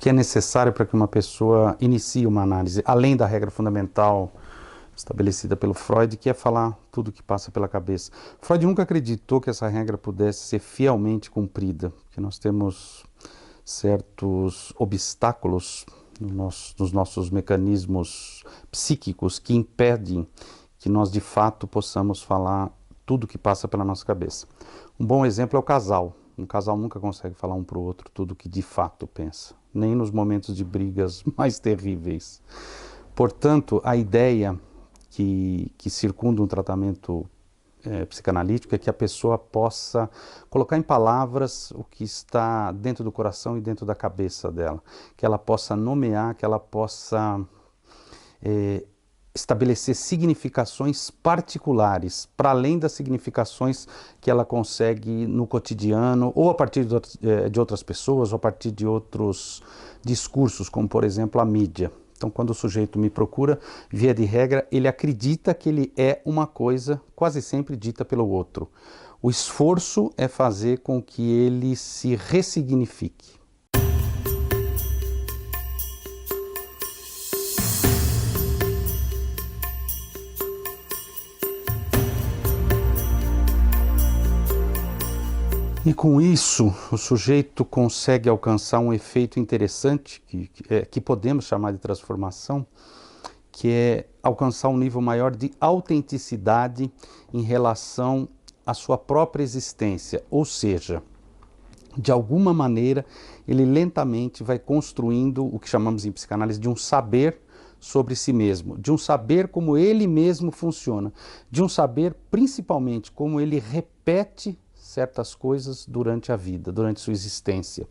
que é necessário para que uma pessoa inicie uma análise, além da regra fundamental estabelecida pelo Freud, que é falar tudo o que passa pela cabeça. Freud nunca acreditou que essa regra pudesse ser fielmente cumprida, que nós temos certos obstáculos nos nossos mecanismos psíquicos que impedem que nós de fato possamos falar tudo o que passa pela nossa cabeça. Um bom exemplo é o casal. Um casal nunca consegue falar um para o outro tudo o que de fato pensa, nem nos momentos de brigas mais terríveis. Portanto, a ideia que circunda um tratamento psicanalítico é que a pessoa possa colocar em palavras o que está dentro do coração e dentro da cabeça dela, que ela possa nomear, que ela possa estabelecer significações particulares, para além das significações que ela consegue no cotidiano, ou a partir de outras pessoas, ou a partir de outros discursos, como por exemplo a mídia. Então, quando o sujeito me procura, via de regra, ele acredita que ele é uma coisa quase sempre dita pelo outro. O esforço é fazer com que ele se ressignifique. E com isso, o sujeito consegue alcançar um efeito interessante, que podemos chamar de transformação, que é alcançar um nível maior de autenticidade em relação à sua própria existência. Ou seja, de alguma maneira, ele lentamente vai construindo o que chamamos em psicanálise de um saber sobre si mesmo, de um saber como ele mesmo funciona, de um saber principalmente como ele repete certas coisas durante a vida, durante sua existência.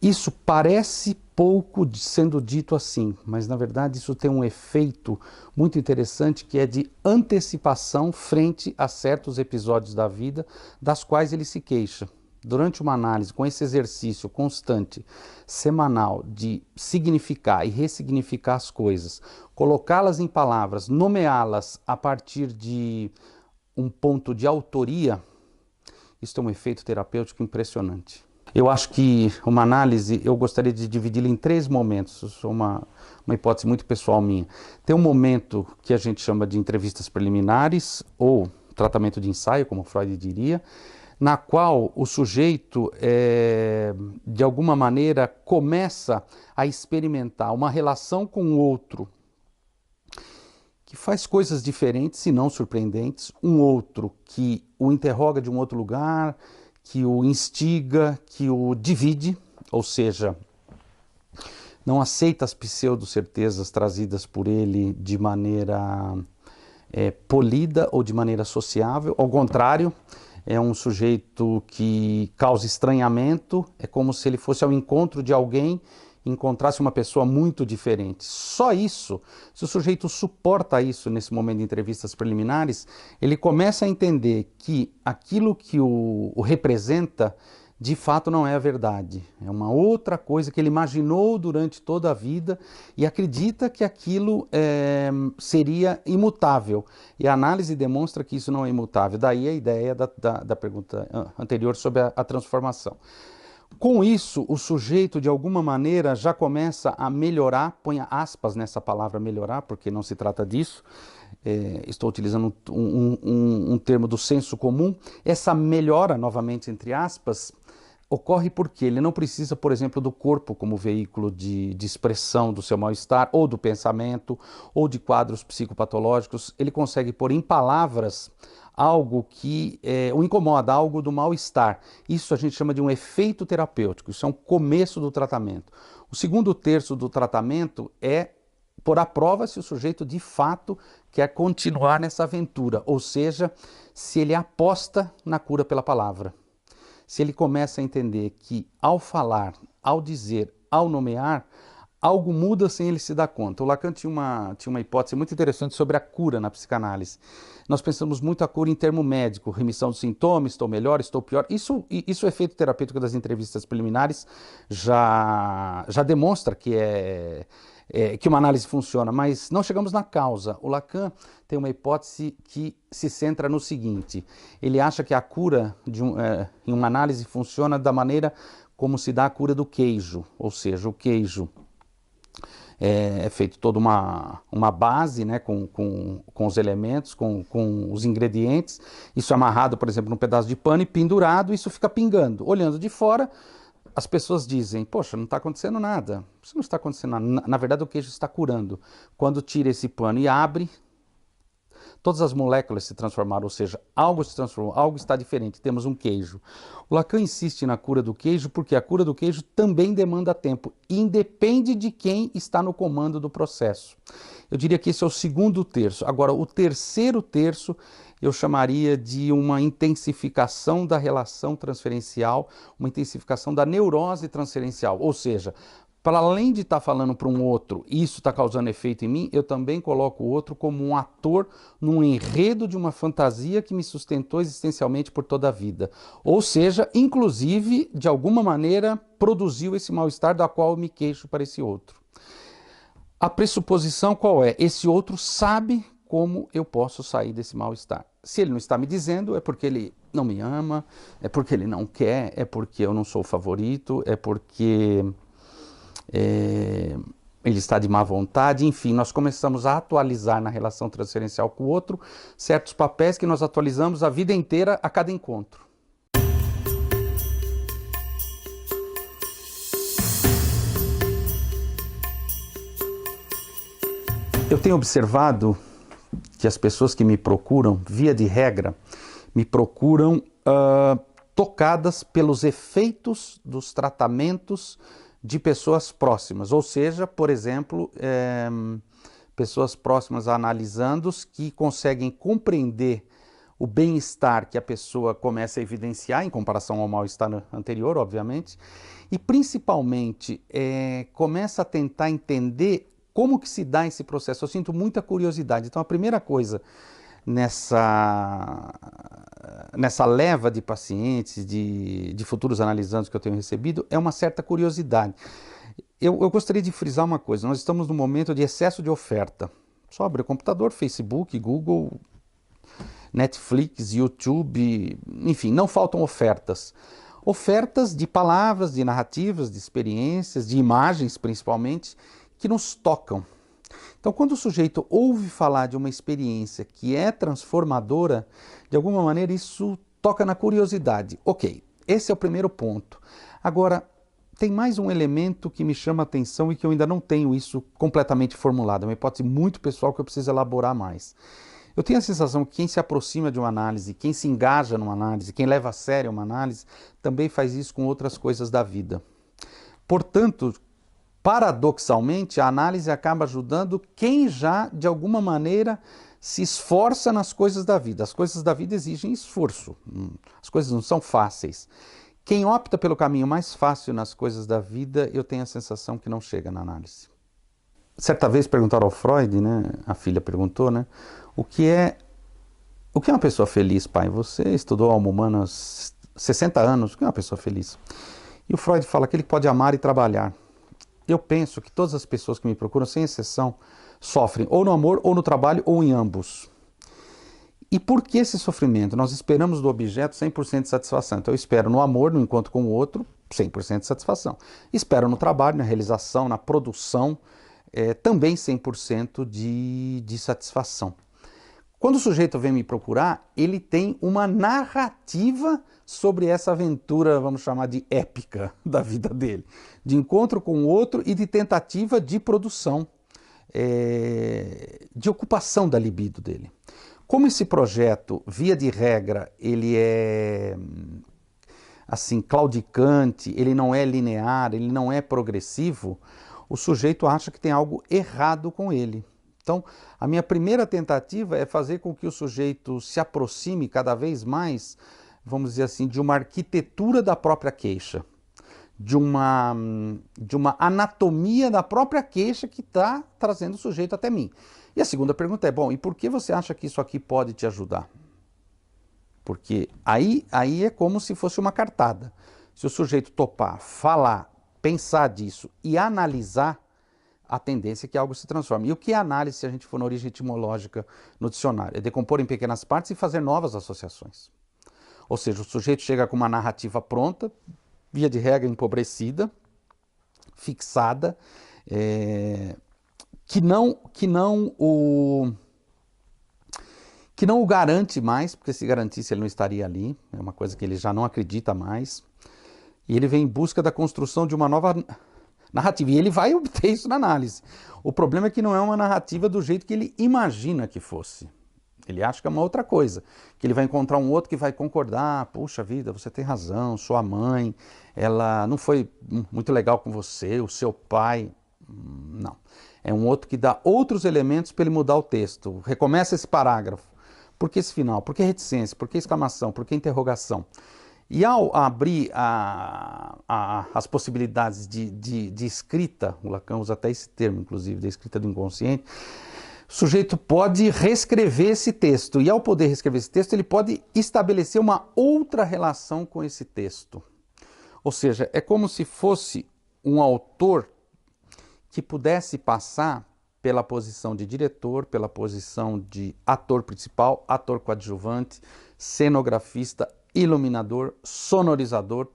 Isso parece pouco sendo dito assim, mas na verdade isso tem um efeito muito interessante que é de antecipação frente a certos episódios da vida das quais ele se queixa. Durante uma análise, com esse exercício constante, semanal, de significar e ressignificar as coisas, colocá-las em palavras, nomeá-las a partir de um ponto de autoria, isso tem um efeito terapêutico impressionante. Eu acho que uma análise, eu gostaria de dividi-la em 3 momentos, isso é uma hipótese muito pessoal minha. Tem um momento que a gente chama de entrevistas preliminares, ou tratamento de ensaio, como Freud diria, na qual o sujeito, de alguma maneira, começa a experimentar uma relação com o outro, que faz coisas diferentes, se não surpreendentes, um outro que o interroga de um outro lugar, que o instiga, que o divide, ou seja, não aceita as pseudo-certezas trazidas por ele de maneira polida ou de maneira sociável, ao contrário, é um sujeito que causa estranhamento, é como se ele fosse ao encontro de alguém encontrasse uma pessoa muito diferente. Só isso, se o sujeito suporta isso nesse momento de entrevistas preliminares, ele começa a entender que aquilo que o representa, de fato não é a verdade. É uma outra coisa que ele imaginou durante toda a vida e acredita que aquilo seria imutável. E a análise demonstra que isso não é imutável. Daí a ideia da pergunta anterior sobre a transformação. Com isso, o sujeito, de alguma maneira, já começa a melhorar, ponha aspas nessa palavra melhorar, porque não se trata disso, estou utilizando um termo do senso comum. Essa melhora, novamente entre aspas, ocorre porque ele não precisa, por exemplo, do corpo como veículo de expressão do seu mal-estar, ou do pensamento, ou de quadros psicopatológicos. Ele consegue pôr em palavras algo que o incomoda, algo do mal-estar. Isso a gente chama de um efeito terapêutico, isso é um começo do tratamento. O segundo terço do tratamento é pôr à prova se o sujeito de fato quer continuar nessa aventura, ou seja, se ele aposta na cura pela palavra. Se ele começa a entender que ao falar, ao dizer, ao nomear, algo muda sem ele se dar conta. O Lacan tinha uma hipótese muito interessante sobre a cura na psicanálise. Nós pensamos muito a cura em termo médico, remissão dos sintomas, estou melhor, estou pior. Isso o efeito terapêutico das entrevistas preliminares já demonstra que que uma análise funciona, mas não chegamos na causa. O Lacan tem uma hipótese que se centra no seguinte: ele acha que a cura em uma análise funciona da maneira como se dá a cura do queijo, ou seja, o queijo é feito toda uma base, né, com os elementos, com os ingredientes, isso é amarrado, por exemplo, num pedaço de pano e pendurado, isso fica pingando. Olhando de fora, as pessoas dizem, poxa, não está acontecendo nada. Isso não está acontecendo nada. Na verdade, o queijo está curando. Quando tira esse pano e abre, todas as moléculas se transformaram, ou seja, algo se transformou, algo está diferente, temos um queijo. O Lacan insiste na cura do queijo porque a cura do queijo também demanda tempo, independe de quem está no comando do processo. Eu diria que esse é o segundo terço. Agora, o terceiro terço eu chamaria de uma intensificação da relação transferencial, uma intensificação da neurose transferencial, ou seja, para além de estar falando para um outro, isso está causando efeito em mim, eu também coloco o outro como um ator num enredo de uma fantasia que me sustentou existencialmente por toda a vida. Ou seja, inclusive, de alguma maneira, produziu esse mal-estar da qual eu me queixo para esse outro. A pressuposição qual é? Esse outro sabe como eu posso sair desse mal-estar. Se ele não está me dizendo, é porque ele não me ama, é porque ele não quer, é porque eu não sou o favorito, é porque ele está de má vontade, enfim, nós começamos a atualizar na relação transferencial com o outro certos papéis que nós atualizamos a vida inteira a cada encontro. Eu tenho observado que as pessoas que me procuram, via de regra, me procuram tocadas pelos efeitos dos tratamentos de pessoas próximas, ou seja, por exemplo, pessoas próximas a analisandos que conseguem compreender o bem-estar que a pessoa começa a evidenciar em comparação ao mal-estar anterior, obviamente, e principalmente começa a tentar entender como que se dá esse processo. Eu sinto muita curiosidade. Então, a primeira coisa nessa leva de pacientes, de futuros analisandos que eu tenho recebido, é uma certa curiosidade. Eu gostaria de frisar uma coisa, nós estamos num momento de excesso de oferta. Só abre o computador, Facebook, Google, Netflix, YouTube, enfim, não faltam ofertas. Ofertas de palavras, de narrativas, de experiências, de imagens principalmente, que nos tocam. Então, quando o sujeito ouve falar de uma experiência que é transformadora, de alguma maneira isso toca na curiosidade. Ok, esse é o primeiro ponto. Agora, tem mais um elemento que me chama a atenção e que eu ainda não tenho isso completamente formulado. É uma hipótese muito pessoal que eu preciso elaborar mais. Eu tenho a sensação que quem se aproxima de uma análise, quem se engaja numa análise, quem leva a sério uma análise, também faz isso com outras coisas da vida. Portanto, paradoxalmente, a análise acaba ajudando quem já, de alguma maneira, se esforça nas coisas da vida. As coisas da vida exigem esforço, as coisas não são fáceis. Quem opta pelo caminho mais fácil nas coisas da vida, eu tenho a sensação que não chega na análise. Certa vez perguntaram ao Freud, né? A filha perguntou, né? O que é uma pessoa feliz, pai? Você estudou alma humana há 60 anos, o que é uma pessoa feliz? E o Freud fala que ele pode amar e trabalhar. Eu penso que todas as pessoas que me procuram, sem exceção, sofrem ou no amor, ou no trabalho, ou em ambos. E por que esse sofrimento? Nós esperamos do objeto 100% de satisfação. Então eu espero no amor, no encontro com o outro, 100% de satisfação. Espero no trabalho, na realização, na produção, também 100% de satisfação. Quando o sujeito vem me procurar, ele tem uma narrativa sobre essa aventura, vamos chamar de épica, da vida dele. De encontro com o outro e de tentativa de produção, de ocupação da libido dele. Como esse projeto, via de regra, ele é assim, claudicante, ele não é linear, ele não é progressivo, o sujeito acha que tem algo errado com ele. Então, a minha primeira tentativa é fazer com que o sujeito se aproxime cada vez mais, vamos dizer assim, de uma arquitetura da própria queixa, de uma anatomia da própria queixa que está trazendo o sujeito até mim. E a segunda pergunta é, bom, e por que você acha que isso aqui pode te ajudar? Porque aí é como se fosse uma cartada. Se o sujeito topar, falar, pensar disso e analisar, a tendência é que algo se transforme. E o que é análise, se a gente for na origem etimológica no dicionário? É decompor em pequenas partes e fazer novas associações. Ou seja, o sujeito chega com uma narrativa pronta, via de regra, empobrecida, fixada, que não o garante mais, porque se garantisse ele não estaria ali, é uma coisa que ele já não acredita mais, e ele vem em busca da construção de uma nova narrativa, e ele vai obter isso na análise. O problema é que não é uma narrativa do jeito que ele imagina que fosse. Ele acha que é uma outra coisa, que ele vai encontrar um outro que vai concordar, puxa vida, você tem razão, sua mãe, ela não foi muito legal com você, o seu pai, não. É um outro que dá outros elementos para ele mudar o texto. Recomeça esse parágrafo. Por que esse final? Por que reticência? Por que exclamação? Por que interrogação? E ao abrir as possibilidades de escrita, o Lacan usa até esse termo, inclusive, da escrita do inconsciente, o sujeito pode reescrever esse texto, e ao poder reescrever esse texto, ele pode estabelecer uma outra relação com esse texto. Ou seja, é como se fosse um autor que pudesse passar pela posição de diretor, pela posição de ator principal, ator coadjuvante, cenografista, iluminador, sonorizador.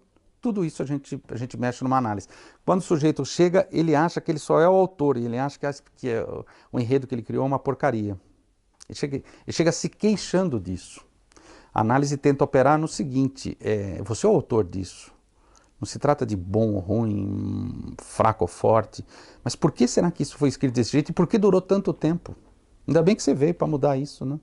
Tudo isso a gente mexe numa análise. Quando o sujeito chega, ele acha que ele só é o autor, e ele acha que o enredo que ele criou é uma porcaria. Ele chega se queixando disso. A análise tenta operar no seguinte, você é o autor disso. Não se trata de bom ou ruim, fraco ou forte, mas por que será que isso foi escrito desse jeito e por que durou tanto tempo? Ainda bem que você veio para mudar isso, né?